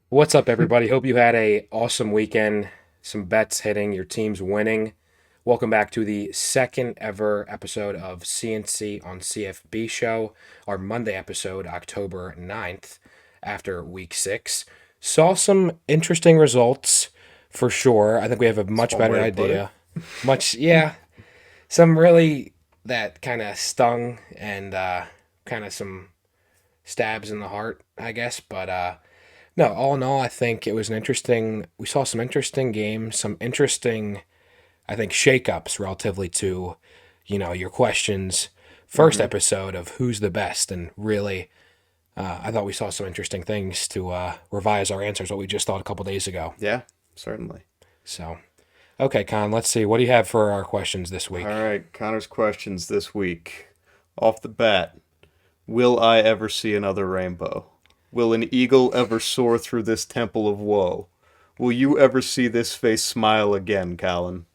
What's up, everybody? Hope you had a awesome weekend. Some bets hitting, your team's winning. Welcome back to the second ever episode of CNC on CFB show, our Monday episode, October 9th, after week 6. Saw some interesting results for sure. I think we have a That's much one better way to put it. idea. Yeah, some really that kind of stung and kind of some stabs in the heart, I guess, but no, all in all, I think it was an interesting. We saw some interesting games, some interesting, I think, shakeups relatively to, your questions. First Hmm. episode of who's the best, and really, I thought we saw some interesting things to revise our answers. What we just thought a couple days ago. Yeah, certainly. So, okay, Con, let's see. What do you have for our questions this All week? right, Connor's questions this week. Off the bat, will I ever see another rainbow? Will an eagle ever soar through this temple of woe? Will you ever see this face smile again, Colin?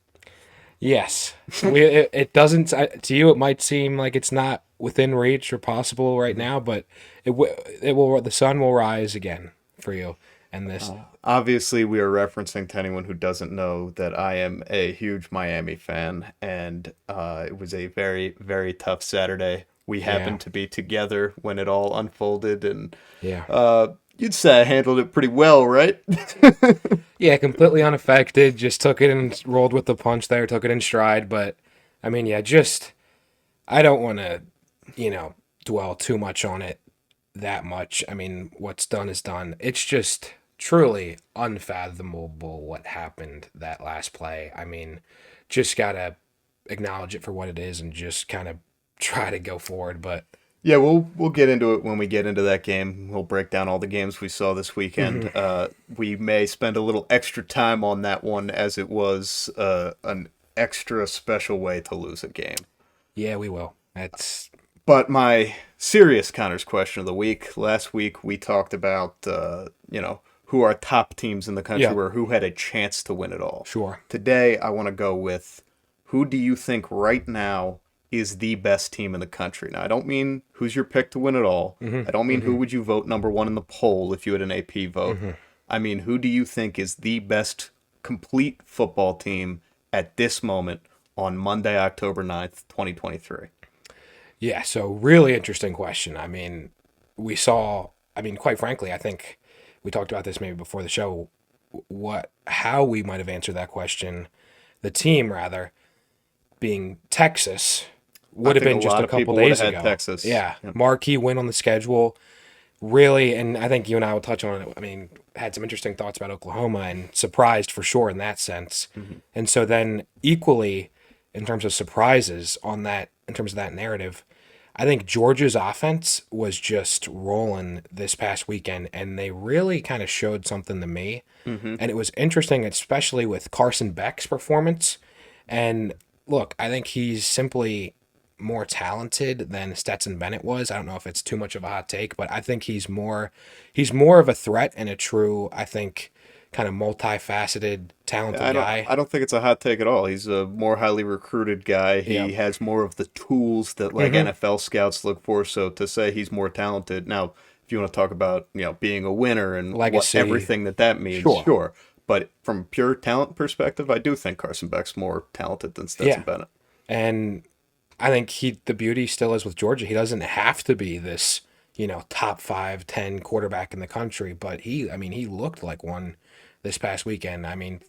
Yes, it doesn't to you. It might seem like it's not within reach or possible right Mhm. now, but it will. The sun will rise again for you, and this. Obviously, we are referencing to anyone who doesn't know that I am a huge Miami fan, and it was a very, very tough Saturday. We Yeah, happened to be together when it all unfolded, and yeah, you'd say I handled it pretty well, right? yeah. Completely unaffected. Just took it and rolled with the punch there. Took it in stride. But I mean, yeah. Just I don't want to, dwell too much on it that much. I mean, what's done is done. It's just truly unfathomable what happened that last play. I mean, just gotta acknowledge it for what it is and just kind of try to go forward. But Yeah, we'll get into it when we get into that game. We'll break down all the games we saw this weekend. mhm, We may spend a little extra time on that one as it was an extra special way to lose a game. yeah, we will. That's But my serious Connors question of the week. Last week we talked about who are top teams in the country yeah, where who had a chance to win it all. sure. Today I want to go with who do you think right now is the best team in the country? Now I don't mean who's your pick to win it all. Hmm. I don't mean who Hmm. would you vote number one in the poll if you had an AP vote. Hmm. I mean who do you think is the best complete football team at this moment on Monday, October 9th, 2023? Yeah. So really interesting question. I mean, we saw. I mean, quite frankly, I think we talked about this maybe before the show. How we might have answered that question. The team rather being Texas I would have think a been just lot a of couple people would have days had ago. Texas. Yeah, Yep. marquee win on the schedule. Really, and I think you and I will touch on it. I mean, had some interesting thoughts about Oklahoma and surprised for sure in that sense. Mhm. And so then equally in terms of surprises on that in terms of that narrative, I think Georgia's offense was just rolling this past weekend and they really kind of showed something to me. Mhm. And it was interesting, especially with Carson Beck's performance. And look, I think he's simply more talented than Stetson Bennett was. I don't know if it's too much of a hot take, but I think he's more of a threat and a true, I think, kind of multifaceted, talented guy. I don't think it's a hot take at all. He's a more highly recruited guy. Yep. He has more of the tools that like Hmm. NFL scouts look for. So to say he's more talented now, if you want to talk about being a winner and what Legacy, everything that means, sure. sure. But from pure talent perspective, I do think Carson Beck's more talented than Stetson Yeah. Bennett. And I think the beauty still is with Georgia. He doesn't have to be this, top 5, 10 quarterback in the country, but I mean, he looked like one this past weekend. I mean,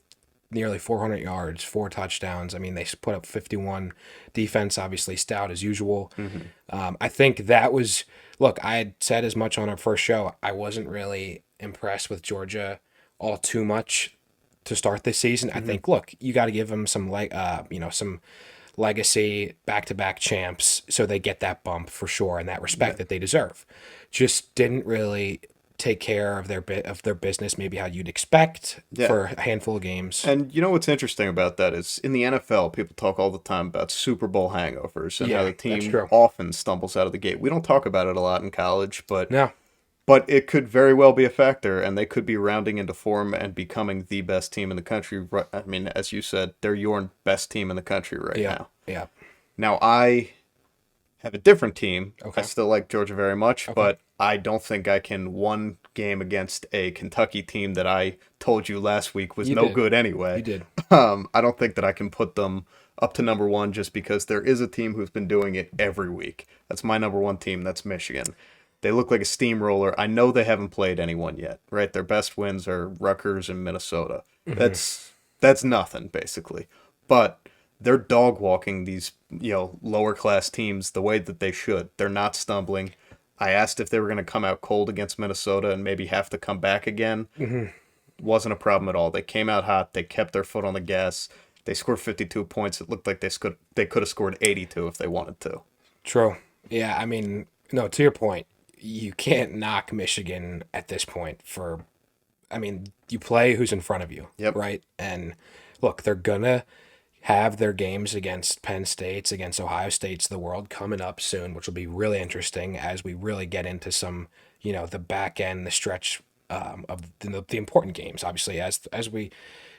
nearly 400 yards, 4 touchdowns. I mean, they put up 51. Defense, obviously, stout as usual. Hmm. I think that was, look, I had said as much on our first show. I wasn't really impressed with Georgia all too much to start this season. I Hmm. think, look, you got to give them some, some legacy back-to-back champs so they get that bump for sure and that Yeah. respect that they deserve. Just didn't really take care of their bit of their business maybe how you'd expect Yeah. for a handful of games. And you know what's interesting about that is in the NFL, people talk all the time about Super Bowl hangovers and how Yeah, the that's team true. often stumbles out of the gate. We don't talk about it a lot in college, No. but it could very well be a factor, and they could be rounding into form and becoming the best team in the country. I mean, as you said, they're your best team in the country right Yeah. now. Yeah. Now, I have a different team. I Okay. still like Georgia very much, Okay. but I don't think I can one game against a Kentucky team that I told you last week was You no did. good anyway. You did. I don't think that I can put them up to number one just because there is a team who's been doing it every week. That's my number one team. That's Michigan. They look like a steamroller. I know they haven't played anyone yet, right? Their best wins are Rutgers and Minnesota. That's nothing basically. But they're dog walking these, lower class teams the way that they should. They're not stumbling. I asked if they were going to come out cold against Minnesota and maybe have to come back again. Wasn't a problem at all. They came out hot. They kept their foot on the gas. They scored 52 points. It looked like they could have scored 82 if they wanted to. True. Yeah, I mean, no, to your point, you can't knock Michigan at this point for, I mean, you play who's in front of you, Yep. right? And look, they're gonna have their games against Penn States, against Ohio States of the world coming up soon, which will be really interesting as we really get into some, the back end, the stretch of the important games. Obviously, as we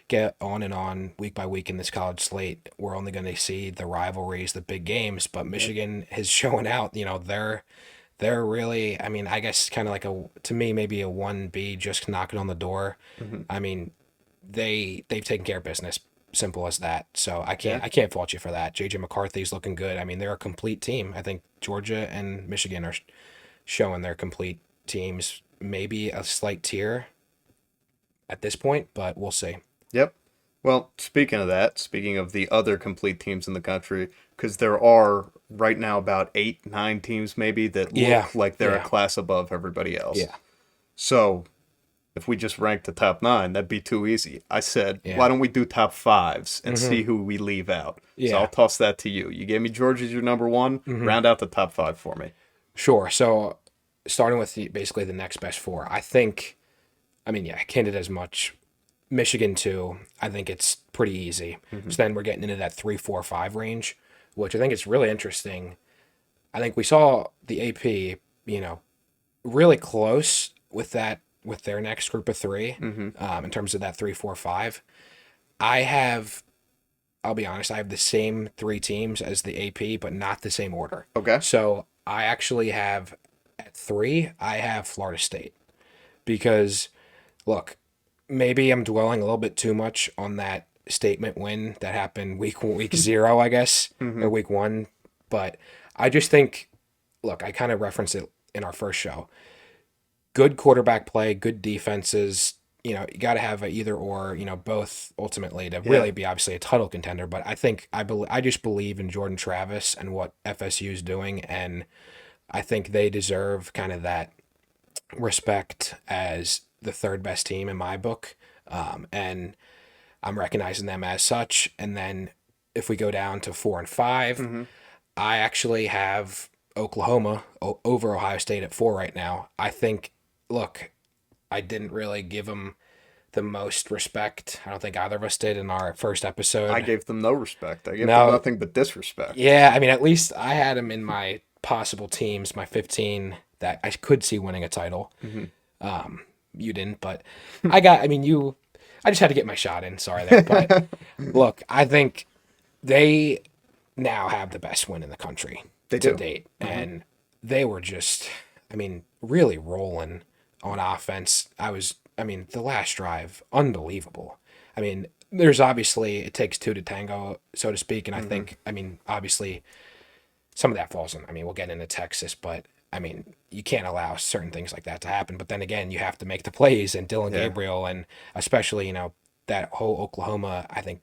get on and on week by week in this college slate, we're only going to see the rivalries, the big games. But Michigan is showing out. They're really. I mean, I guess kind of like to me maybe a 1B just knocking on the door. I mean, they've taken care of business. Simple as that. So I can't Yeah. I can't fault you for that. JJ McCarthy's looking good. I mean, they're a complete team. I think Georgia and Michigan are showing their complete teams. Maybe a slight tier at this point, but we'll see. Yep. Well, speaking of the other complete teams in the country, because there are right now about 8, 9 teams maybe that Yeah. look like they're a Yeah. class above everybody else. Yeah. So if we just rank the top 9, that'd be too easy. I said, Yeah. why don't we do top 5s and see who we leave out? So Yeah. I'll toss that to you. You gave me Georgia as your number one. Round out the top 5 for me. Sure. So starting with basically the next best four, I think, I mean, yeah, I can't do as much. Michigan too. I think it's pretty easy. So then we're getting into that 3, 4, 5 range, which I think is really interesting. I think we saw the AP, really close with their next group of three, in terms of that 3, 4, 5. I'll be honest, I have the same 3 teams as the AP, but not the same order. Okay. So I actually have at 3, I have Florida State because, look, maybe I'm dwelling a little bit too much on that statement win that happened week 0, I guess, or week 1. But I just think, look, I kind of referenced it in our first show. Good quarterback play, good defenses. You got to have a either or, both ultimately to really be obviously a title contender. But I just believe in Jordan Travis and what FSU is doing, and I think they deserve kind of that respect as the third best team in my book, and I'm recognizing them as such. And then if we go down to 4 and 5, I actually have Oklahoma over Ohio State at 4 right now. I think, look, I didn't really give them the most respect. I don't think either of us did in our first episode. I gave them no respect. I gave No. them nothing but disrespect. Yeah, I mean, at least I had them in my possible teams, my 15 that I could see winning a title. You didn't, but I just had to get my shot in. Sorry there. But look, I think they now have the best win in the country They to do. date. And they were just, really rolling on offense. The last drive, unbelievable. There's obviously, it takes 2 to tango, so to speak. And I think, obviously, some of that falls in. We'll get into Texas, but you can't allow certain things like that to happen. But then again, you have to make the plays, and Dylan Gabriel, and especially, that whole Oklahoma, I think,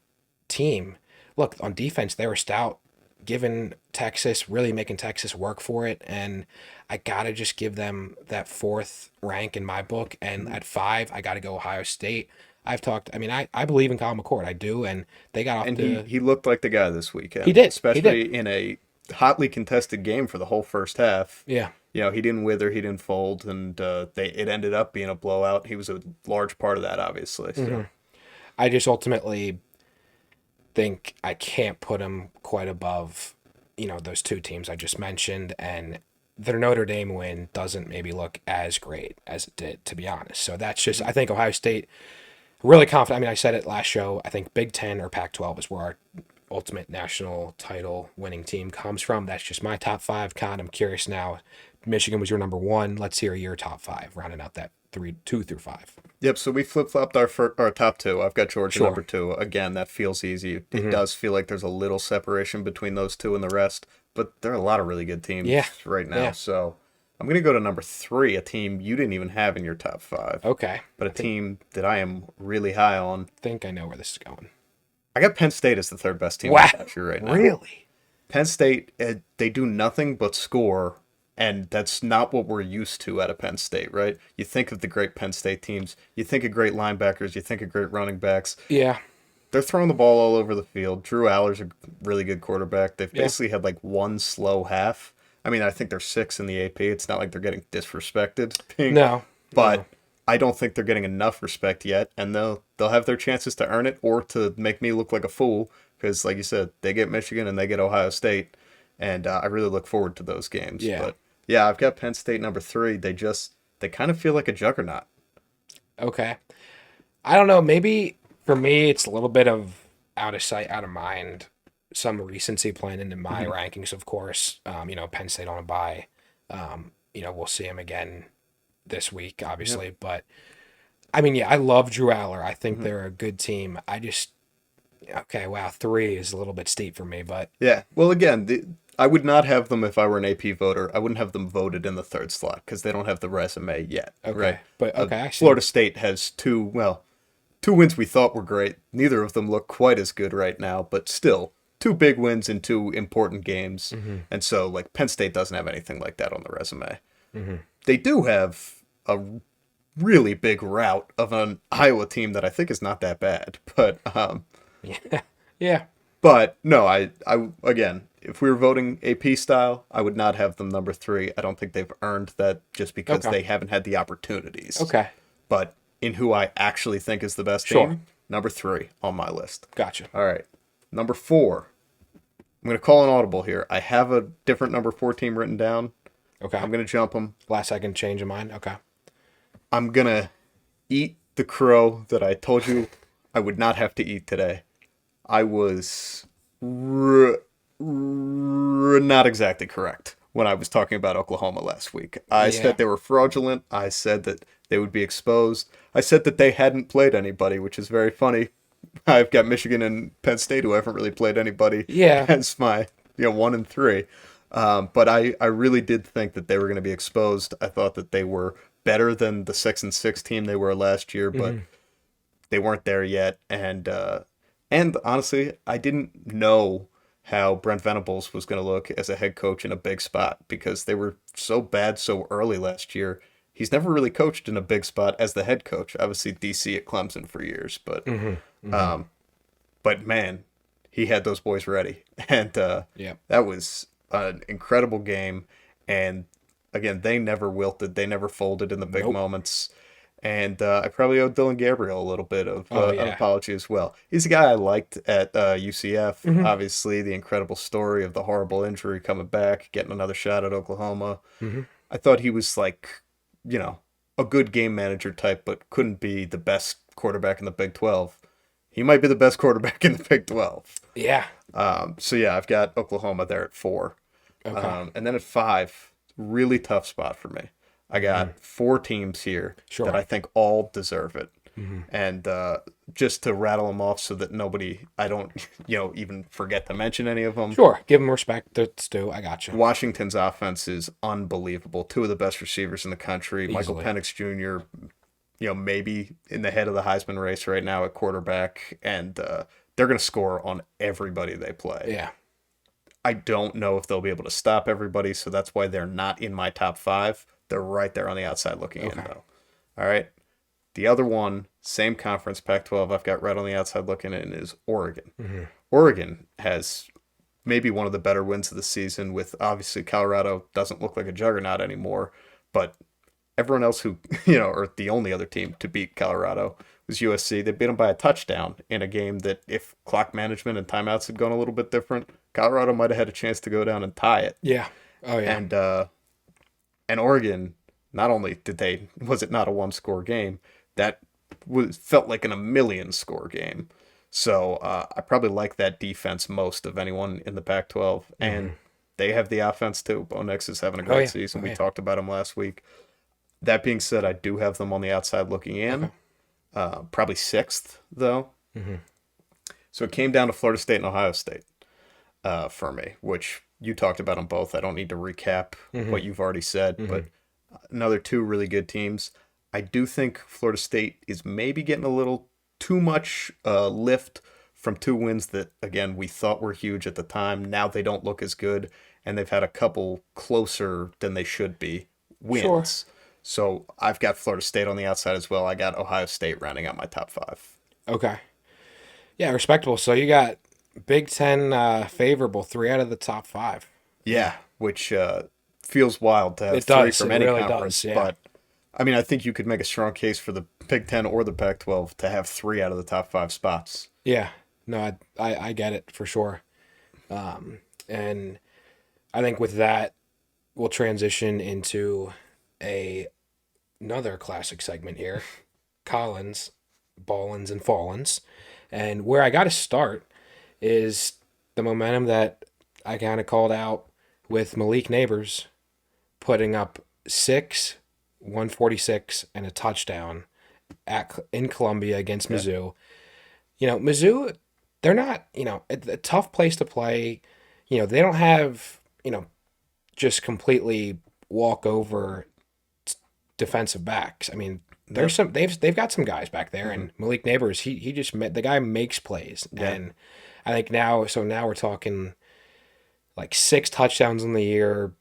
team. Look, on defense, they were stout, giving Texas, really making Texas work for it. And I got to just give them that 4th rank in my book. And at 5, I got to go Ohio State. I believe in Colin McCord. I do. And they got off And to. he looked like the guy this weekend. He did. Especially in a hotly contested game for the whole first half. Yeah. He didn't wither, he didn't fold, and it ended up being a blowout. He was a large part of that, obviously. So. I just ultimately think I can't put him quite above, those 2 teams I just mentioned, and their Notre Dame win doesn't maybe look as great as it did, to be honest. So that's just, I think Ohio State, really confident. I said it last show, I think Big Ten or Pac-12 is where our ultimate national title winning team comes from. That's just my top 5. Con, I'm curious now, Michigan was your number 1. Let's hear your top 5, rounding out that 2 through 5. Yep, so we flip-flopped our top two. I've got Georgia Sure. number 2. Again, that feels easy. It Mhm. does feel like there's a little separation between those two and the rest, but there are a lot of really good teams Yeah. right now. Yeah. So I'm going to go to number 3, a team you didn't even have in your top 5, Okay. but a team that I am really high on. I think I know where this is going. I got Penn State as the third best team Wow. in the country right now. Really? Penn State, they do nothing but score, and that's not what we're used to out of Penn State, right? You think of the great Penn State teams, you think of great linebackers, you think of great running backs. Yeah. They're throwing the ball all over the field. Drew Aller's a really good quarterback. They've Yeah. basically had like one slow half. I mean, I think they're 6 in the AP. It's not like they're getting disrespected. No. But No. I don't think they're getting enough respect yet, and they'll have their chances to earn it or to make me look like a fool because, like you said, they get Michigan and they get Ohio State, and I really look forward to those games. Yeah. But yeah, I've got Penn State number 3. They kind of feel like a juggernaut. Okay. I don't know. Maybe for me, it's a little bit of out of sight, out of mind. Some recency playing into my rankings, of course. Penn State on a bye. We'll see him again this week, obviously. But I mean, yeah, I love Drew Aller. I think they're a good team. Okay, wow, 3 is a little bit steep for me, but Yeah. Well, again, I would not have them if I were an AP voter. I wouldn't have them voted in the third slot because they don't have the resume yet. okay. Right. But okay, I see. Florida State has two wins we thought were great. Neither of them look quite as good right now, but still 2 big wins in 2 important games. And so, like, Penn State doesn't have anything like that on the resume. They do have a really big rout of an Iowa team that I think is not that bad, but Yeah. Yeah. But no, I again, if we were voting AP style, I would not have them number 3. I don't think they've earned that just because Okay. they haven't had the opportunities. Okay. But in who I actually think is the best Sure. team, number 3 on my list. Gotcha. All right, number 4. I'm going to call an audible here. I have a different number 4 team written down. Okay. I'm going to jump them. Last second change of mind. Okay. I'm going to eat the crow that I told you I would not have to eat today. I was not exactly correct when I was talking about Oklahoma last week. I Yeah. said they were fraudulent. I said that they would be exposed. I said that they hadn't played anybody, which is very funny. I've got Michigan and Penn State who haven't really played anybody. Yeah. Hence my 1 and 3. But I really did think that they were going to be exposed. I thought that they were better than the 6-6 team they were last year, but they weren't there yet. And honestly, I didn't know how Brent Venables was going to look as a head coach in a big spot because they were so bad so early last year. He's never really coached in a big spot as the head coach. Obviously, DC at Clemson for years, but man, he had those boys ready, and Yeah. that was an incredible game. And again, they never wilted, they never folded in the big Nope. moments. And I probably owe Dylan Gabriel a little bit of Oh, an yeah. apology as well. He's a guy I liked at UCF. Mm-hmm. Obviously, the incredible story of the horrible injury coming back, getting another shot at Oklahoma. Mm-hmm. I thought he was like, a good game manager type, but couldn't be the best quarterback in the Big 12. He might be the best quarterback in the Big 12. Yeah. So yeah, I've got Oklahoma there at 4. Okay. And then at 5, really tough spot for me. I got 4 teams here Sure. that I think all deserve it. And just to rattle them off so that I don't, even forget to mention any of them. Sure. Give him respect that's due. I got you. Washington's offense is unbelievable. 2 of the best receivers in the country. Michael Easily. Penix Jr., maybe in the head of the Heisman race right now at quarterback. And they're going to score on everybody they play. Yeah. I don't know if they'll be able to stop everybody, so that's why they're not in my top 5. They're right there on the outside looking in, though. All right. The other one, same conference, Pac-12, I've got right on the outside looking in, is Oregon. Oregon has maybe one of the better wins of the season with, obviously, Colorado doesn't look like a juggernaut anymore, but everyone else who, or the only other team to beat Colorado was USC. They beat them by a touchdown in a game that if clock management and timeouts had gone a little bit different, Colorado might have had a chance to go down and tie it. Yeah. Oh, yeah. And Oregon, not only was it not a 1-score game, that felt like a 1,000,000-score game. So I probably like that defense most of anyone in the Pac-12. And they have the offense too. Bo Nix is having a Oh great yeah. season. Oh We yeah. talked about him last week. That being said, I do have them on the outside looking Okay. in. Probably sixth though. Hmm. So it came down to Florida State and Ohio State for me, which you talked about them both. I don't need to recap Hmm. what you've already said, Hmm. but another two really good teams. I do think Florida State is maybe getting a little too much lift from two wins that, again, we thought were huge at the time. Now they don't look as good, and they've had a couple closer than they should be Sure. wins. So I've got Florida State on the outside as well. I got Ohio State rounding out my top five. Okay. Yeah, respectable. So you got Big Ten favorable, 3 out of the top 5. Yeah, which feels wild to have It three does. from It any really does. conference, Yeah. but I mean, I think you could make a strong case for the Big Ten or the Pac-12 to have three out of the top five spots. Yeah. No, I get it for sure. And I think with that, we'll transition into a another classic segment here, Collins, Ballins, and Fallins. And where I got to start is the momentum that I kind of called out with Malik Neighbors putting up 146, and a touchdown in Columbia against Yeah, Mizzou. Mizzou, they're not, a tough place to play. They don't have, just completely walk over defensive backs. I mean, yep, they've got some guys back there, hmm and Malik Neighbors, he just the guy makes plays, yeah, and I think now we're talking like 6 touchdowns in the year.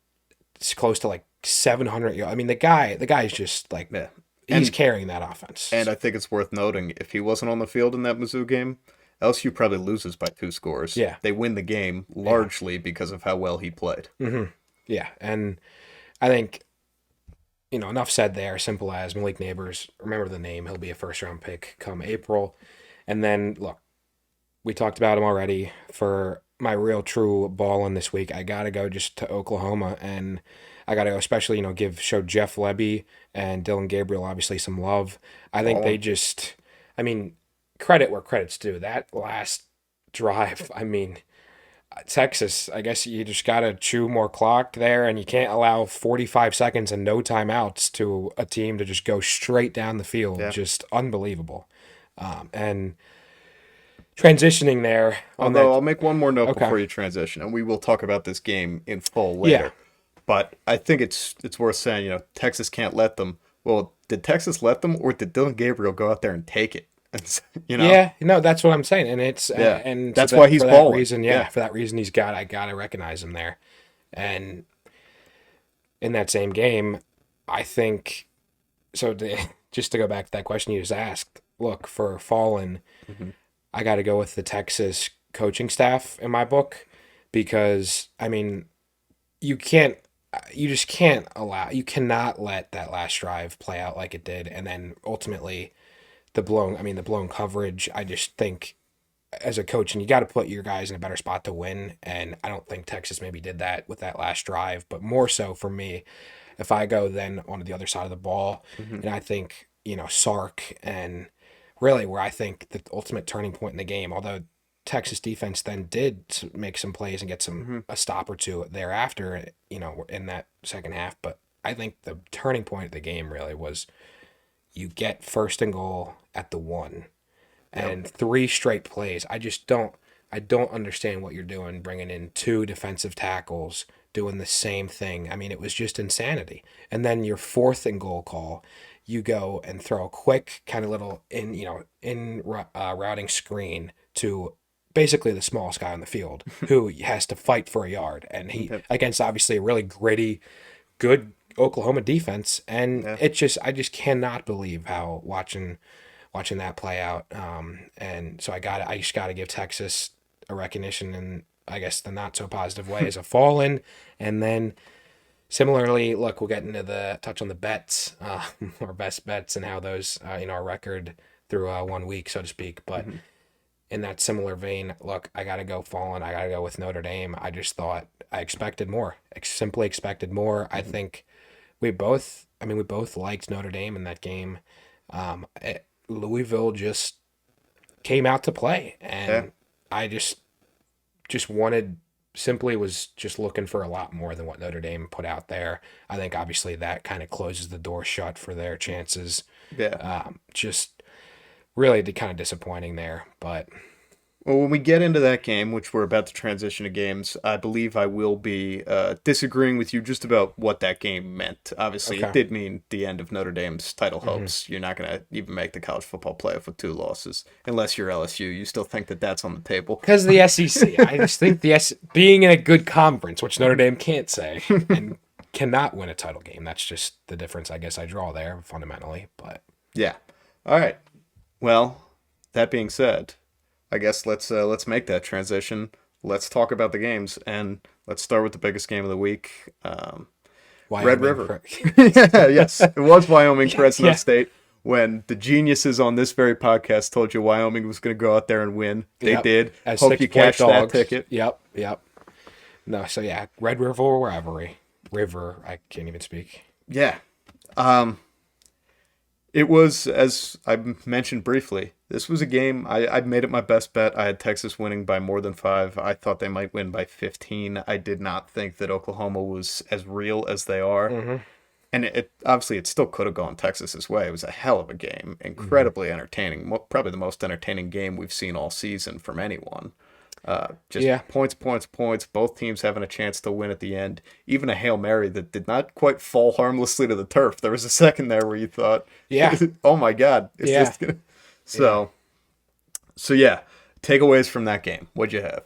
It's close to like 700 yards. I mean, the guy's just like yeah. he's And carrying that offense. I think it's worth noting if he wasn't on the field in that Mizzou game, LSU probably loses by two scores. Yeah, They win the game yeah, largely because of how well he played. hmm yeah, and I think enough said there. Simple as Malik Neighbors. Remember the name. He'll be a first round pick come April, and then look, we talked about him already. For my real true ball in this week, I gotta go just to Oklahoma, and I gotta go, especially show Jeff Lebby and Dylan Gabriel obviously some love. I think they Ballin'. just, I mean, credit where credit's due. That last drive, I mean, Texas, I guess you just got to chew more clock there, and you can't allow 45 seconds and no timeouts to a team to just go straight down the field. Yeah. Just unbelievable. And transitioning there on Although that. I'll make one more note Okay. before you transition, and we will talk about this game in full Yeah. later. But I think it's worth saying, Texas can't let them. Well, did Texas let them, or did Dylan Gabriel go out there and take it? And, Yeah. No, that's what I'm saying. And it's, yeah, and so that's why that, he's for that balling. reason, Yeah, for that reason, I got to recognize him there. And in that same game, I think, so just to go back to that question you just asked, look, for Fallen, hmm I got to go with the Texas coaching staff in my book because I mean, you can't, you cannot let that last drive play out like it did, and then ultimately the blown coverage. I just think as a coach, and you got to put your guys in a better spot to win, and I don't think Texas maybe did that with that last drive, but more so for me, if I go then onto the other side of the ball, hmm and I think Sark and really where I think the ultimate turning point in the game, although Texas defense then did make some plays and get hmm a stop or two thereafter, in that second half. But I think the turning point of the game really was you get first and goal at the 1 Yep. and 3 straight plays. I don't understand what you're doing bringing in 2 defensive tackles doing the same thing. I mean, it was just insanity. And then your fourth and goal call, you go and throw a quick kind of little routing screen to basically the smallest guy on the field who has to fight for a yard, and he Yep. against obviously a really gritty, good Oklahoma defense, and Yeah. I just cannot believe how watching that play out. And so I just got to give Texas a recognition in, I guess, the not so positive way as a fallen. And then similarly, look, we'll get into the touch on the bets, our best bets and how those, our record through 1 week, so to speak. But hmm in that similar vein, look, I got to go fallen. I got to go with Notre Dame. I just thought I expected more, simply expected more. I hmm think we both liked Notre Dame in that game. Louisville just came out to play, Yeah. and I just wanted simply was just looking for a lot more than what Notre Dame put out there. I think obviously that kind of closes the door shut for their chances. Yeah. Just really kind of disappointing there, but Well, when we get into that game, which we're about to transition to games, I believe I will be disagreeing with you just about what that game meant. Obviously, it okay. did mean the end of Notre Dame's title hmm hopes. You're not going to even make the college football playoff with 2 losses, unless you're LSU. You still think that that's on the table. Because the SEC, I just think being in a good conference, which Notre Dame can't say, and cannot win a title game. That's just the difference, I guess, I draw there fundamentally. But Yeah. All right. Well, that being said, I guess let's make that transition. Let's talk about the games, and let's start with the biggest game of the week. Red Wyoming, River. Yeah, yes, it was Wyoming, yeah, Fresno yeah, State. When the geniuses on this very podcast told you Wyoming was going to go out there and win, they yep. did. As Hope you 6 point cashed that dogs. ticket. Yep, yep. No, so yeah, Red River rivalry. River, I can't even speak. Yeah. Um, It was, as I mentioned briefly, this was a game. I made it my best bet. I had Texas winning by more than 5. I thought they might win by 15. I did not think that Oklahoma was as real as they are. Mm-hmm. And it obviously it still could have gone Texas's way. It was a hell of a game, Mm-hmm. incredibly entertaining. Probably the most entertaining game we've seen all season from anyone. Just Yeah, points, points, points. Both teams having a chance to win at the end. Even a Hail Mary that did not quite fall harmlessly to the turf. There was a second there where you thought, yeah, "Oh my God, is yeah, this gonna?" yeah. So, so yeah. Takeaways from that game. What'd you have?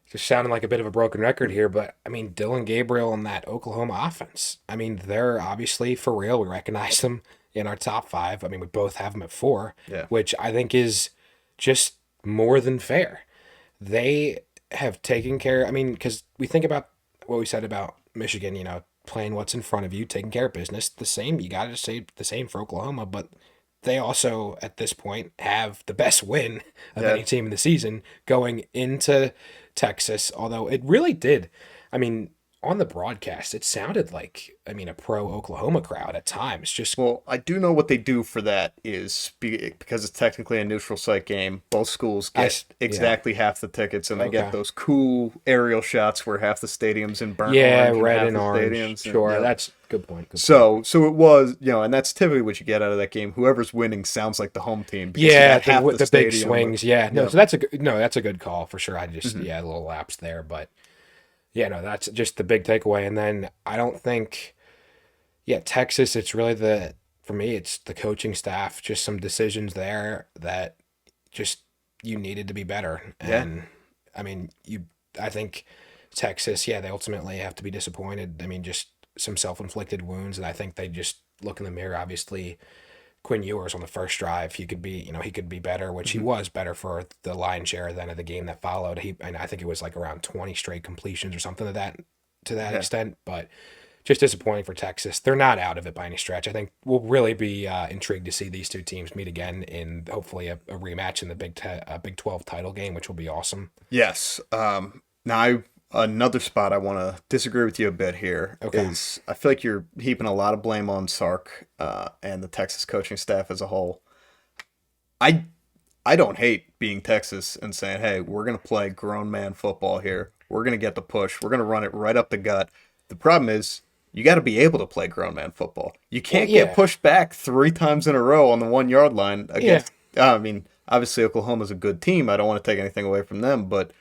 Just sounding like a bit of a broken record here, but I mean, Dylan Gabriel and that Oklahoma offense. I mean, they're obviously for real. We recognize them in our top 5. I mean, we both have them at 4, Yeah, which I think is just more than fair. They have taken care. I mean, because we think about what we said about Michigan, playing what's in front of you, taking care of business. The same, you got to say the same for Oklahoma, but they also, at this point, have the best win of yeah. any team in the season going into Texas. Although it really did. I mean, on the broadcast, it sounded like, I mean, a pro Oklahoma crowd at times. Just, Well, I do know what they do for that is because it's technically a neutral site game. Both schools get yeah. exactly half the tickets, and they get Okay. those cool aerial shots where half the stadium's in burnt Yeah, orange and red half and the orange. stadium's. And, Sure. yep. That's good point. Good point. So it was, and that's typically what you get out of that game. Whoever's winning sounds like the home team because you Yeah, got half the the big stadium. swings. Yeah, no, Yep. so that's a good, no, that's a good call for sure. I just hmm yeah, a little lapse there, but yeah, no, that's just the big takeaway. And then I don't think, yeah, Texas. It's really for me, it's the coaching staff. Just some decisions there that just you needed to be better. Yeah. And I mean, I think Texas, yeah, they ultimately have to be disappointed. I mean, just some self-inflicted wounds, and I think they just look in the mirror. Obviously, Quinn Ewers on the first drive, he could be better, which he hmm was better for the lion's share then of the game that followed. And I think it was like around 20 straight completions or something to that Yeah. extent. But just disappointing for Texas. They're not out of it by any stretch. I think we'll really be intrigued to see these two teams meet again in hopefully a rematch in the Big 12 title game, which will be awesome. Yes. Now, another spot I want to disagree with you a bit here Okay. is I feel like you're heaping a lot of blame on Sark and the Texas coaching staff as a whole. I I don't hate being Texas and saying, "Hey, we're gonna play grown man football here. We're gonna get the push. We're gonna run it right up the gut." The problem is you got to be able to play grown man football. You Well, can't get yeah, pushed back 3 times in a row on the 1 yard line yeah. against. I mean, obviously Oklahoma's a good team. I don't want to take anything away from them, but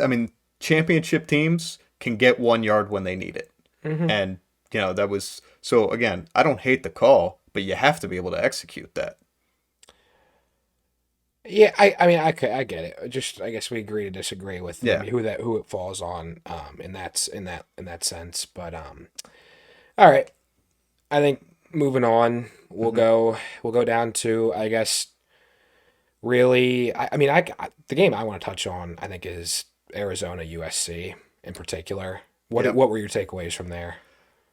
I mean, championship teams can get 1 yard when they need it. hmm And, that was so again, I don't hate the call, but you have to be able to execute that. Yeah, I mean, I get it. Just I guess we agree to disagree with Yeah. who it falls on, in that sense. But all right. I think moving on, hmm we'll go down to I guess really. I mean, the game I want to touch on I think is Arizona USC in particular. Yep. What were your takeaways from there?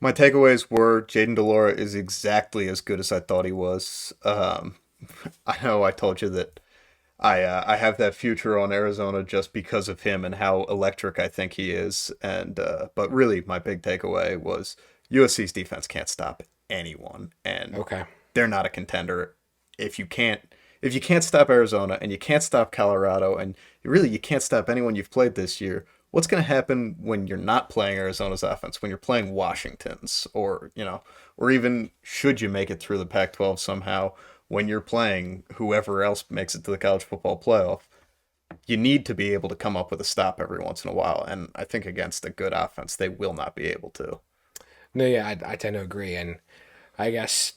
My takeaways were Jaden Delora is exactly as good as I thought he was. I know I told you that I have that future on Arizona just because of him and how electric I think he is. And but really, my big takeaway was USC's defense can't stop anyone, and Okay. they're not a contender if you can't stop Arizona and you can't stop Colorado and you can't stop anyone you've played this year. what's going to happen when you're not playing Arizona's offense, when you're playing Washington's, or, or even should you make it through the Pac-12 somehow, when you're playing whoever else makes it to the college football playoff, you need to be able to come up with a stop every once in a while. And I think against a good offense, they will not be able to. No, yeah, I tend to agree, and I guess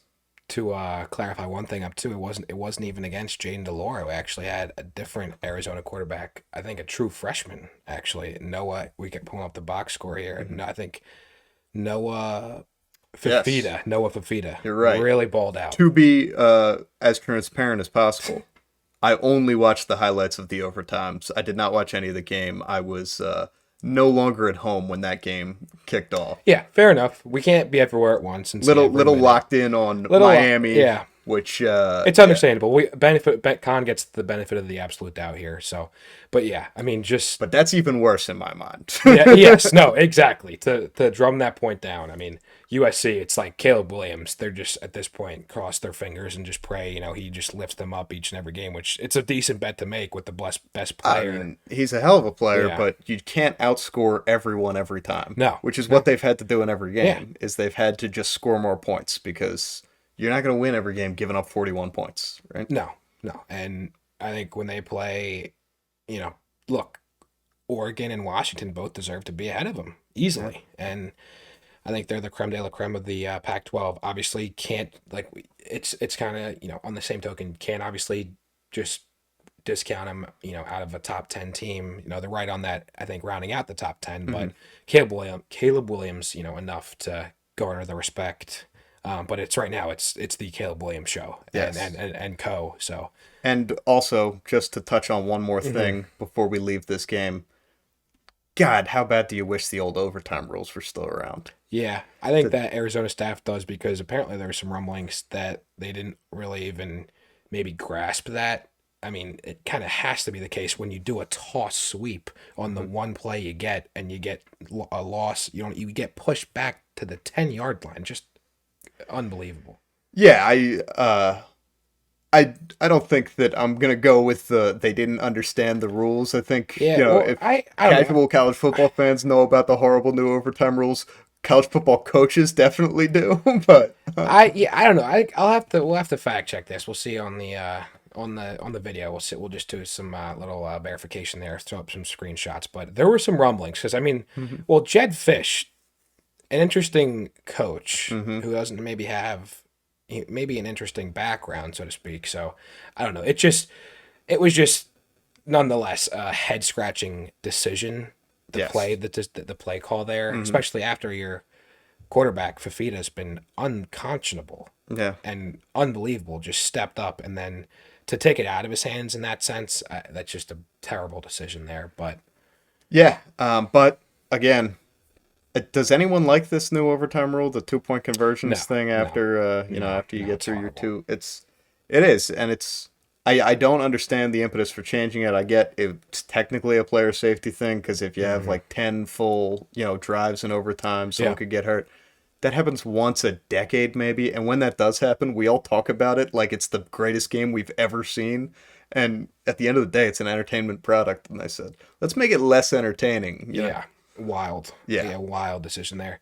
to clarify one thing up too, it wasn't even against Jaden DeLore. We actually had a different Arizona quarterback. I think a true freshman actually. Noah. We can pull up the box score here. Mhm. No, I think Noah Yes, Fafita. Noah Fafita you're right. really balled out. To be as transparent as possible, I only watched the highlights of the overtimes. I did not watch any of the game. I was no longer at home when that game kicked off. Yeah, fair enough. We can't be everywhere at once and see every Little minute. locked in on Little, Miami, yeah, which it's yeah. understandable. Con gets the benefit of the absolute doubt here. So, but yeah, I mean, just But that's even worse in my mind. yeah, yes, no, exactly. To drum that point down. I mean, USC, it's like Caleb Williams. They're just at this point cross their fingers and just pray. He just lifts them up each and every game, which it's a decent bet to make with the best I player. mean, he's a hell of a player, Yeah. but you can't outscore everyone every time. No. Which is No. what they've had to do in every Yeah. game, is they've had to just score more points because you're not going to win every game giving up 41 points, right? No. No. And I think when they play, look, Oregon and Washington both deserve to be ahead of them Yeah. easily, and I think they're the creme de la creme of the Pac-12. Obviously, can't it's kind of on the same token can't obviously just discount them out of a top 10 team. They're right on that. I think rounding out the top 10, Hmm. but Caleb Williams, enough to garner the respect. But it's right now. It's the Caleb Williams show and Yes. and co. So And also, just to touch on one more mhm. thing before we leave this game, God, how bad do you wish the old overtime rules were still around? Yeah, I think The, that Arizona staff does because apparently there were some rumblings that they didn't really even maybe grasp that. I mean, it kind of has to be the case when you do a toss sweep on the Mhm. one play you get and you get a loss. You get pushed back to the 10-yard line. Just unbelievable. Yeah, I don't think that I'm gonna go with the they didn't understand the rules. I think, Yeah, well, if I don't know. casual college football fans know about the horrible new overtime rules, college football coaches definitely do. But I don't know. We'll have to fact check this. We'll see on the on the video. We'll just do some little verification there, throw up some screenshots. But there were some rumblings because I mean, Mhm. well, Jed Fish, an interesting coach Mhm. who doesn't maybe have maybe an interesting background, so to speak. So I don't know. It was just nonetheless a head scratching decision. Yes. The play call there, Mhm. especially after your quarterback Fafita has been unconscionable Yeah. and unbelievable. Just stepped up and then to take it out of his hands in that sense, that's just a terrible decision there. But Yeah. But again, does anyone like this new overtime rule, the 2 point no, conversions thing no, after no, after you no, get it's through your horrible. two? It is, and it's I don't understand the impetus for changing it. I get it's technically a player safety thing because if you have Hmm. like 10 full drives in overtime, someone Yeah, could get hurt. That happens once a decade maybe, and when that does happen, we all talk about it like it's the greatest game we've ever seen. And at the end of the day, it's an entertainment product. And I said, let's make it less entertaining. yeah, wild. Yeah. Yeah, wild decision there.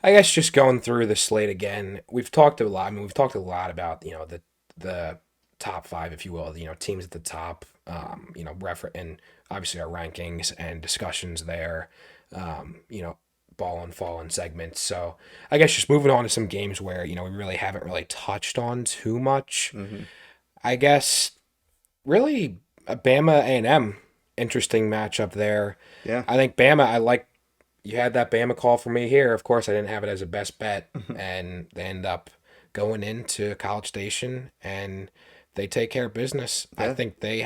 I guess just going through the slate again, we've talked a lot. I mean, we've talked a lot about the top five, if you will. Teams at the top. And obviously our rankings and discussions there. Ball and fall in segments. So I guess just moving on to some games where we really haven't really touched on too much. Hmm. I guess really a Bama A&M interesting matchup there. Yeah. I think Bama. I like you had that Bama call for me here. Of course, I didn't have it as a best bet, and they end up going into College Station and they take care of business. I Yeah. think they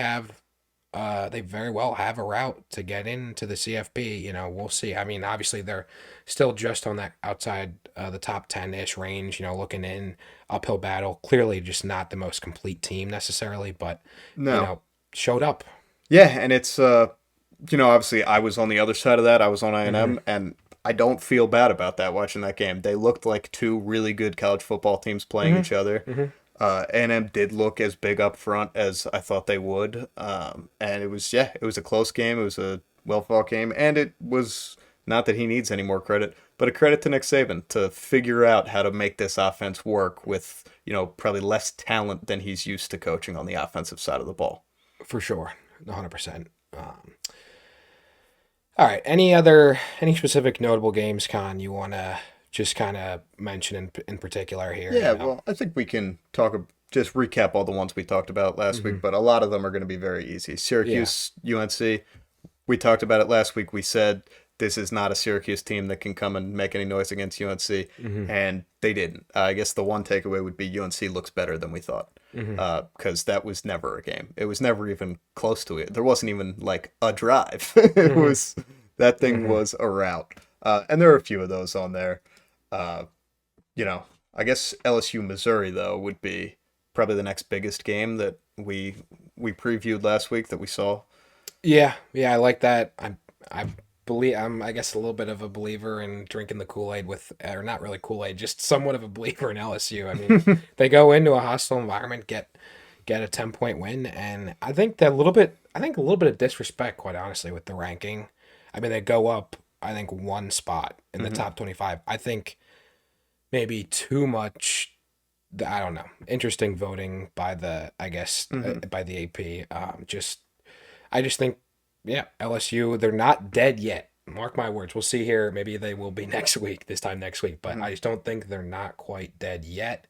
very well have a route to get into the CFB. We'll see. I mean, obviously they're still just on that outside the top 10-ish range. Looking in uphill battle. Clearly, just not the most complete team necessarily, but No. showed up. Yeah, and it's obviously I was on the other side of that. I was on Hmm. I&M, and I don't feel bad about that watching that game. They looked like two really good college football teams playing Hmm. each other. Hmm. A&M did look as big up front as I thought they would. And it was a close game. It was a well fought game, and it was not that he needs any more credit, but a credit to Nick Saban to figure out how to make this offense work with, probably less talent than he's used to coaching on the offensive side of the ball. For sure. 100%. All right. Any specific notable games, Con, you want to just kind of mention in particular here? Yeah, well, I think we can just recap all the ones we talked about last week, but a lot of them are going to be very easy. Syracuse, UNC, we talked about it last week. We said this is not a Syracuse team that can come and make any noise against UNC, and they didn't. I guess the one takeaway would be UNC looks better than we thought, because that was never a game. It was never even close to it. There wasn't even like a drive. It was that thing was a rout, and there are a few of those on there. I guess LSU Missouri though would be probably the next biggest game that we previewed last week that we saw. Yeah, I like that. I believe I guess a little bit of a believer in drinking the Kool-Aid or not really Kool-Aid, just somewhat of a believer in LSU. I mean, they go into a hostile environment, get a 10-point win, and I think a little bit of disrespect, quite honestly, with the ranking. I mean, they go up, I think, one spot in the top 25. I think maybe too much. I don't know. Interesting voting by the by the AP. I just think, yeah, LSU, they're not dead yet. Mark my words. We'll see here. Maybe they will be this time next week, but I just don't think they're not quite dead yet.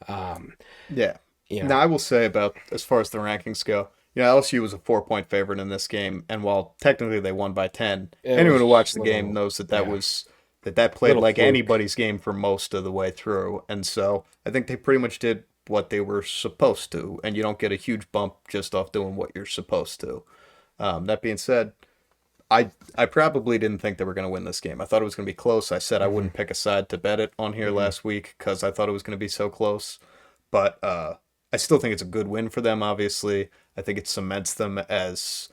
Yeah. Now, I will say about as far as the rankings go, LSU was a 4-point favorite in this game, and while technically they won by 10, anyone who watched the game knows that played like anybody's game for most of the way through, and so I think they pretty much did what they were supposed to, and you don't get a huge bump just off doing what you're supposed to. That being said, I probably didn't think they were going to win this game. I thought it was going to be close. I said I wouldn't pick a side to bet it on here last week because I thought it was going to be so close, but I still think it's a good win for them, obviously. I think it cements them as,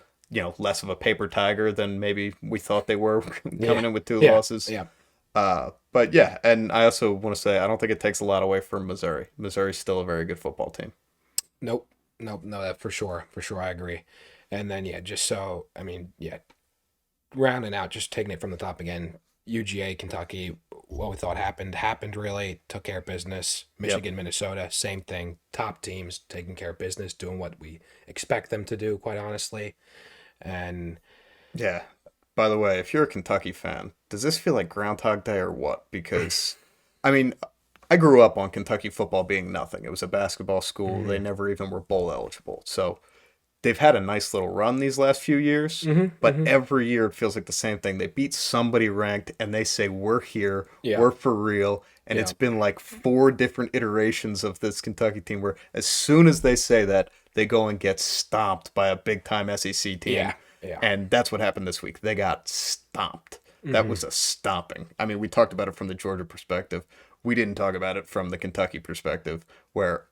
less of a paper tiger than maybe we thought they were coming in with two losses. Yeah. But yeah, and I also want to say I don't think it takes a lot away from Missouri. Missouri's still a very good football team. Nope, no, that for sure, I agree. And then rounding out, just taking it from the top again. UGA, Kentucky, what we thought happened really. Took care of business. Michigan, Minnesota, same thing. Top teams taking care of business, doing what we expect them to do, quite honestly. And yeah. By the way, if you're a Kentucky fan, does this feel like Groundhog Day or what? Because, I grew up on Kentucky football being nothing. It was a basketball school. They never even were bowl eligible. So they've had a nice little run these last few years, but every year it feels like the same thing. They beat somebody ranked and they say, we're here, we're for real. And it's been like 4 different iterations of this Kentucky team where as soon as they say that, they go and get stomped by a big-time SEC team. Yeah. And that's what happened this week. They got stomped. That was a stomping. We talked about it from the Georgia perspective. We didn't talk about it from the Kentucky perspective, where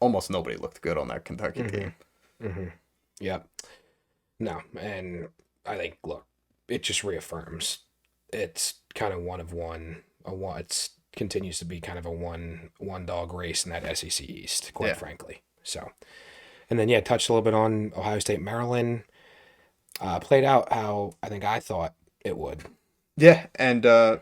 almost nobody looked good on that Kentucky team. Yep. No, and I think, look, it just reaffirms it's kind of one of one. It continues to be kind of a one dog race in that SEC East, quite frankly. So, and then touched a little bit on Ohio State, Maryland. Played out how I thought it would. Yeah, and I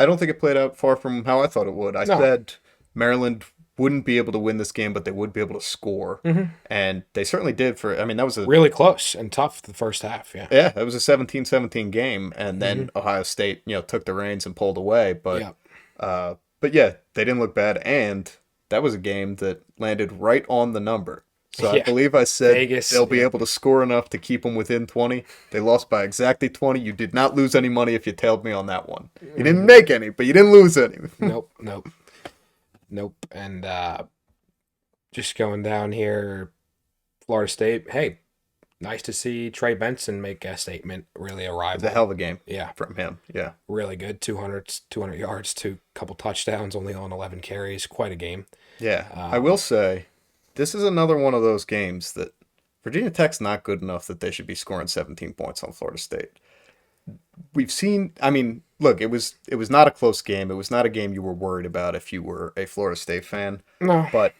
don't think it played out far from how I thought it would. I said Maryland wouldn't be able to win this game, but they would be able to score. And they certainly did that was really close and tough the first half, Yeah, it was a 17-17 game, and then Ohio State, took the reins and pulled away. But they didn't look bad, and that was a game that landed right on the number. So I believe I said Vegas, they'll be able to score enough to keep them within 20. They lost by exactly 20. You did not lose any money if you tailed me on that one. You didn't make any, but you didn't lose any. Nope. And just going down here, Florida State. Hey, nice to see Trey Benson make a statement. Really a rival. It's a hell of a game. Yeah, from him. Yeah, really good. 200 yards, couple touchdowns, only on 11 carries. Quite a game. Yeah, I will say, this is another one of those games that Virginia Tech's not good enough that they should be scoring 17 points on Florida State. We've seen, look, it was not a close game. It was not a game you were worried about if you were a Florida State fan. No. But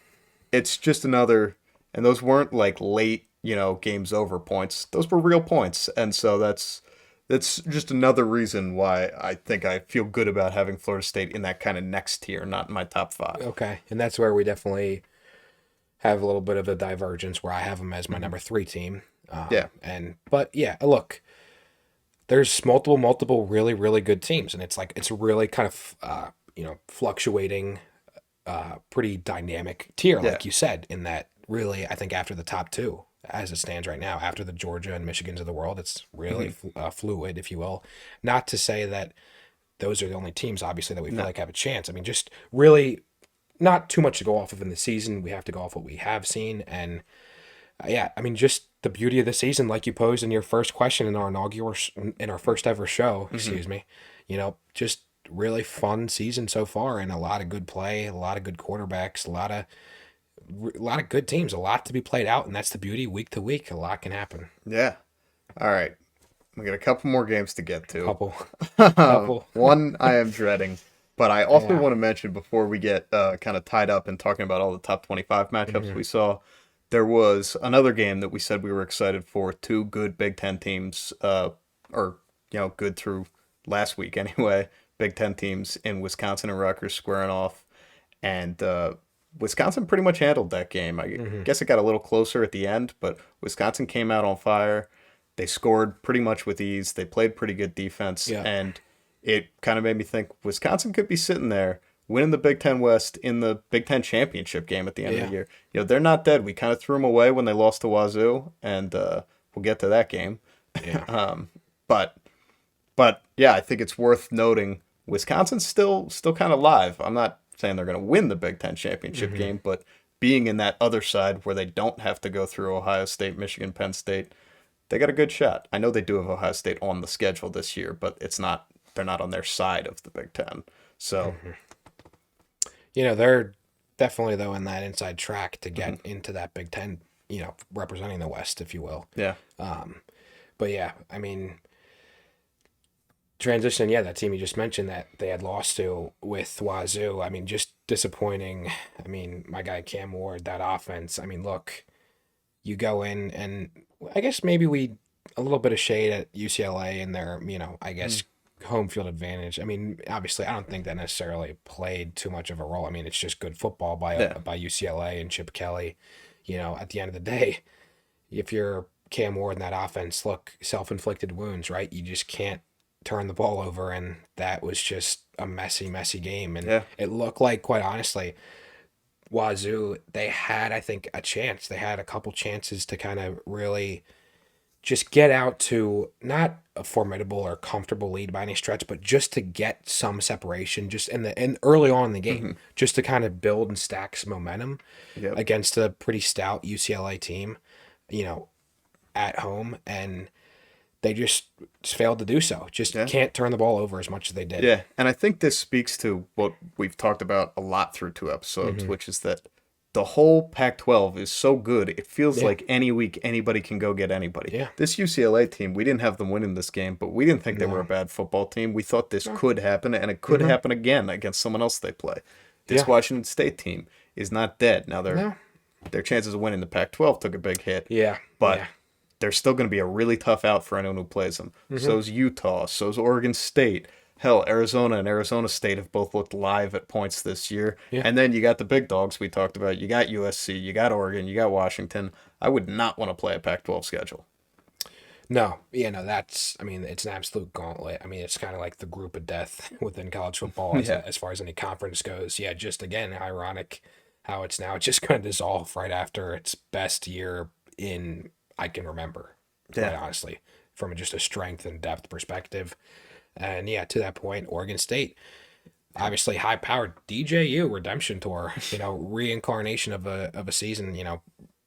it's just another, and those weren't like late games over points. Those were real points. And so that's just another reason why I think I feel good about having Florida State in that kind of next tier, not in my top five. Okay, and that's where we definitely have a little bit of a divergence where I have them as my Hmm. number three team. Yeah. But yeah, look, there's multiple really, really good teams, and it's a really kind of fluctuating, pretty dynamic tier, Yeah. like you said. In that, really, I think after the top two, as it stands right now, after the Georgia and Michigans of the world, it's really Hmm. fluid, if you will. Not to say that those are the only teams, obviously, that we feel No. like have a chance. I mean, just really not too much to go off of in the season. We have to go off what we have seen, and yeah, I mean, just the beauty of the season, like you posed in your first question in our first ever show, Hmm. excuse me. Just really fun season so far, and a lot of good play, a lot of good quarterbacks, a lot of good teams, a lot to be played out, and that's the beauty. Week to week, a lot can happen. Yeah. All right. We got a couple more games to get to. Couple, couple, One I am dreading, but I also yeah. want to mention before we get kind of tied up in talking about all the top 25 matchups Hmm. we saw, there was another game that we said we were excited for. Two good Big Ten teams, or good through last week anyway. Big Ten teams in Wisconsin and Rutgers squaring off, and Wisconsin pretty much handled that game. I Hmm. guess it got a little closer at the end, but Wisconsin came out on fire. They scored pretty much with ease. They played pretty good defense, Yeah, and it kind of made me think Wisconsin could be sitting there winning the Big Ten West in the Big Ten championship game at the end of the yeah, year. They're not dead. We kind of threw them away when they lost to Wazoo, and we'll get to that game. yeah. But but yeah, I think it's worth noting Wisconsin's still kind of live. I'm not saying they're going to win the Big Ten championship Hmm. game, but being in that other side where they don't have to go through Ohio State, Michigan, Penn State, they got a good shot. I know they do have Ohio State on the schedule this year, but it's not they're not on their side of the Big Ten. So, Hmm. They're definitely though in that inside track to mhm, get into that Big Ten. Representing the West, if you will. yeah, But yeah, I mean, transition. Yeah, that team you just mentioned that they had lost to with Wazoo. I mean, just disappointing. I mean, my guy Cam Ward, that offense. I mean, look, you go in and I guess maybe we a little bit of shade at UCLA and their, I mhm, guess home field advantage. I mean, obviously, I don't think that necessarily played too much of a role. I mean, it's just good football yeah, by UCLA and Chip Kelly. At the end of the day, if you're Cam Ward in that offense, look, self-inflicted wounds, right? You just can't turn the ball over, and that was just a messy game. And yeah, it looked like, quite honestly, Wazoo, they had, I think, a chance. They had a couple chances to kind of really just get out to not a formidable or comfortable lead by any stretch, but just to get some separation, just in early on in the game, hmm, just to kind of build and stack some momentum yep, against a pretty stout UCLA team, you know, at home, and they just failed to do so. Just yeah. can't turn the ball over as much as they did. Yeah, and I think this speaks to what we've talked about a lot through two episodes, Hmm. which is that the whole Pac-12 is so good. It feels Yeah, like any week anybody can go get anybody. yeah, This UCLA team, we didn't have them winning this game, but we didn't think they were a no, bad football team. We thought this no, could happen, and it could hmm, happen again against someone else they play. This yeah, Washington State team is not dead. Now no, their chances of winning the Pac-12 took a big hit, yeah, but yeah, they're still going to be a really tough out for anyone who plays them. hmm, So's Utah. So's Oregon State. Hell, Arizona and Arizona State have both looked live at points this year. yeah. And then you got the big dogs we talked about. You got USC, you got Oregon, you got Washington. I would not want to play a Pac 12 schedule. No, yeah, no, I mean, it's an absolute gauntlet. I mean, it's kind of like the group of death within college football Yeah. as far as any conference goes. Yeah, just again, ironic how it's now just going to dissolve right after its best year in I can remember, quite Yeah. honestly, from just a strength and depth perspective. And yeah, to that point, Oregon State, obviously high powered DJU redemption tour, reincarnation of a season,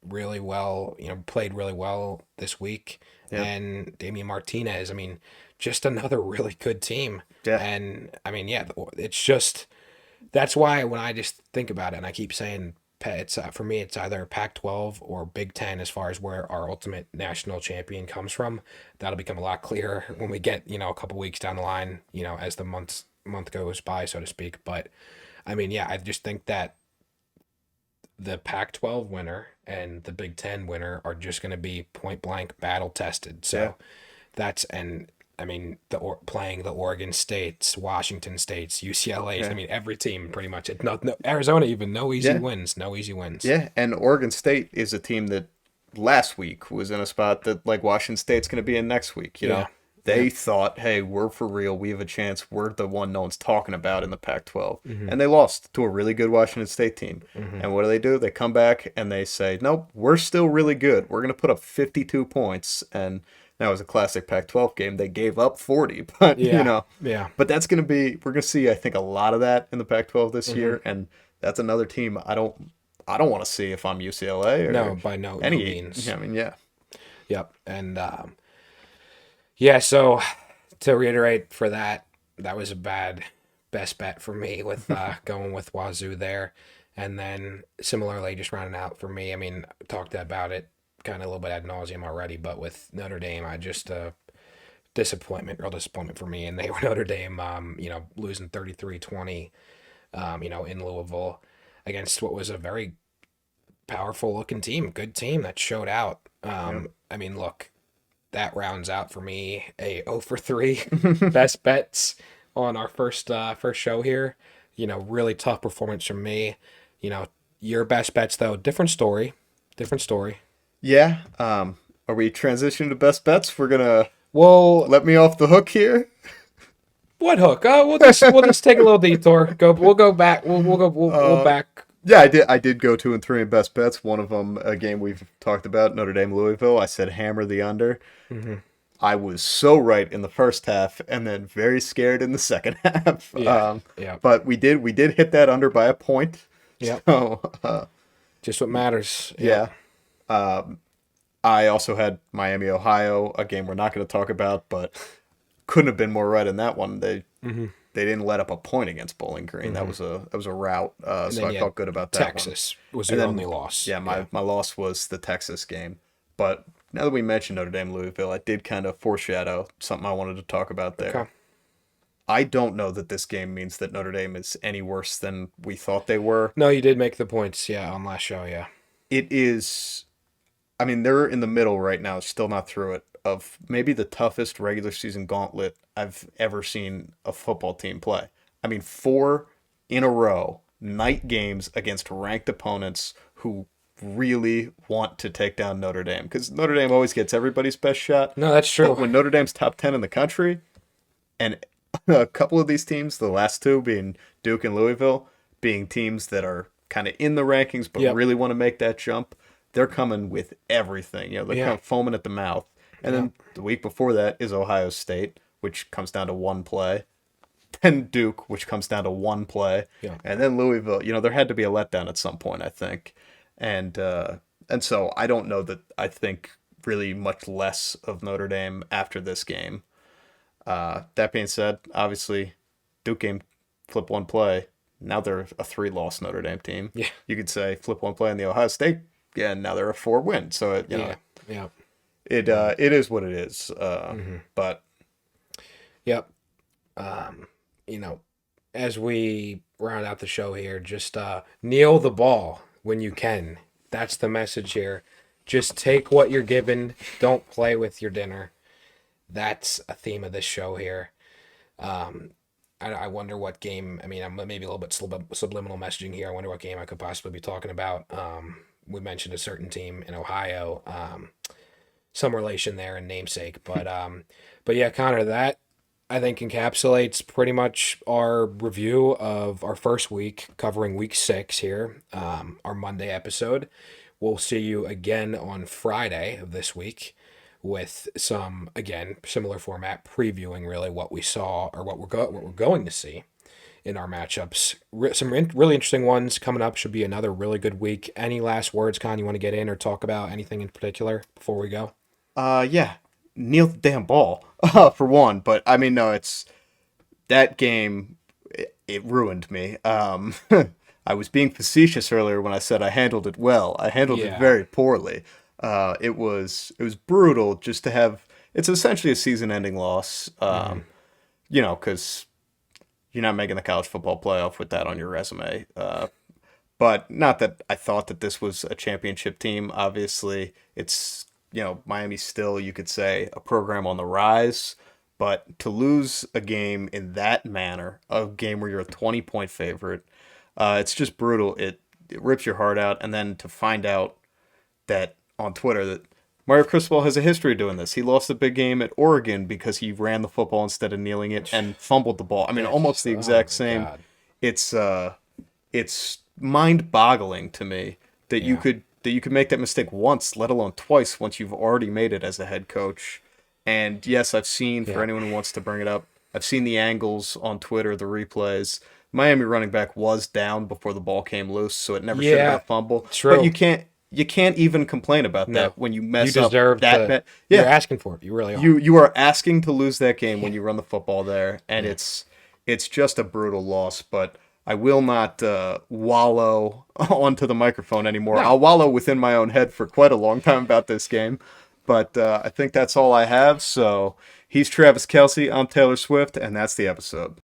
really well, played really well this week. Yeah. And Damian Martinez, I mean, just another really good team. Yeah. And I mean, yeah, it's just that's why when I just think about it, and I keep saying it's for me, it's either Pac-12 or Big Ten as far as where our ultimate national champion comes from. That'll become a lot clearer when we get a couple weeks down the line, as the month goes by, so to speak. But I mean, yeah, I just think that the Pac-12 winner and the Big Ten winner are just going to be point blank battle tested. Yeah. So that's and I mean playing the Oregon States, Washington States, UCLA. I Yeah. mean every team pretty much. No, Arizona even no easy Yeah. wins. No easy wins. Yeah. And Oregon State is a team that last week was in a spot that like Washington State's going to be in next week. You Yeah. know, they Yep. thought, hey, we're for real. We have a chance. We're the one no one's talking about in the Pac-12. Mm-hmm. And they lost to a really good Washington State team. Mm-hmm. And what do? They come back and they say, nope, we're still really good. We're going to put up 52 points. And that was a classic Pac-12 game. They gave up 40, but Yeah. Yeah. but that's going to be, we're going to see, I think, a lot of that in the Pac-12 this Mm-hmm. year. And that's another team I don't want to see if I'm UCLA or No, by no any means. I mean, yeah. Yep. And yeah, so to reiterate for that, that was a bad best bet for me with going with Wazoo there. And then similarly, just rounding out for me, I mean, I talked about it kind of a little bit ad nauseum already, but with Notre Dame, I just real disappointment for me. And they were Notre Dame, losing 33-20, in Louisville against what was a very powerful looking team, good team that showed out. I mean, look, that rounds out for me a 0 for 3 best bets on our first show here. Really tough performance from me. Your best bets though, different story. Yeah. Are we transitioning to best bets? We're gonna Well, let me off the hook here. what hook? Oh, we'll just take a little detour. We'll go back. We'll back. Yeah, I did go 2-3 in best bets. One of them, a game we've talked about, Notre Dame Louisville. I said hammer the under. Mm-hmm. I was so right in the first half, and then very scared in the second half. Yeah. Yeah. But we did hit that under by a point. Yeah. So Just what matters. yeah. I also had Miami, Ohio, a game we're not going to talk about, but couldn't have been more right in that one. They didn't let up a point against Bowling Green. That was a rout. So I felt good about that Texas was your only loss. Yeah, my loss was the Texas game. But now that we mentioned Notre Dame Louisville, I did kind of foreshadow something I wanted to talk about there. Okay. I don't know that this game means that Notre Dame is any worse than we thought they were. No, you did make the points, yeah, on last show, yeah. It is, I mean, they're in the middle right now, still not through it, of maybe the toughest regular season gauntlet I've ever seen a football team play. I mean, 4 in a row, night games against ranked opponents who really want to take down Notre Dame. Because Notre Dame always gets everybody's best shot. No, that's true. But when Notre Dame's top 10 in the country, and a couple of these teams, the last two being Duke and Louisville, being teams that are kind of in the rankings but really want to make that jump, they're coming with everything. They're kind of foaming at the mouth. And then the week before that is Ohio State, which comes down to one play. Then Duke, which comes down to one play. Yeah. And then Louisville. There had to be a letdown at some point, I think. And so I don't know that I think really much less of Notre Dame after this game. That being said, obviously, Duke game, flip one play. Now they're a 3-loss Notre Dame team. Yeah. You could say flip one play in the Ohio State, and now they're a 4-win. So it is what it is. But yep. As we round out the show here, just kneel the ball when you can. That's the message here. Just take what you're given. Don't play with your dinner. That's a theme of this show here. I wonder what game. I mean, I'm maybe a little bit subliminal messaging here. I wonder what game I could possibly be talking about. We mentioned a certain team in Ohio. Some relation there in namesake, but yeah, Connor, that I think encapsulates pretty much our review of our first week, covering week 6 here, our Monday episode. We'll see you again on Friday of this week with some, again, similar format, previewing really what we saw or what we're going to see in our matchups. Some really interesting ones coming up. Should be another really good week. Any last words, Con, you want to get in or talk about anything in particular before we go? Yeah, kneel the damn ball for one. But I mean, no, it's that game. It ruined me. I was being facetious earlier when I said I handled it well. I handled it very poorly. It was brutal just to have. It's essentially a season-ending loss. Because you're not making the college football playoff with that on your resume. But not that I thought that this was a championship team. Obviously, it's, Miami's still, you could say, a program on the rise. But to lose a game in that manner, a game where you're a 20-point favorite, it's just brutal. It rips your heart out. And then to find out that on Twitter that Mario Cristobal has a history of doing this. He lost a big game at Oregon because he ran the football instead of kneeling it and fumbled the ball. I mean, almost the exact same. God. It's mind-boggling to me that you could make that mistake once, let alone twice, once you've already made it as a head coach. And yes, I've seen, for anyone who wants to bring it up, I've seen the angles on Twitter, the replays. Miami running back was down before the ball came loose, so it never should have been a fumble. True. But you can't even complain about that when you mess you up deserve that. You're asking for it. You really are. You are asking to lose that game when you run the football there, and it's just a brutal loss. But I will not wallow onto the microphone anymore. No. I'll wallow within my own head for quite a long time about this game. But I think that's all I have. So he's Travis Kelsey. I'm Taylor Swift, and that's the episode.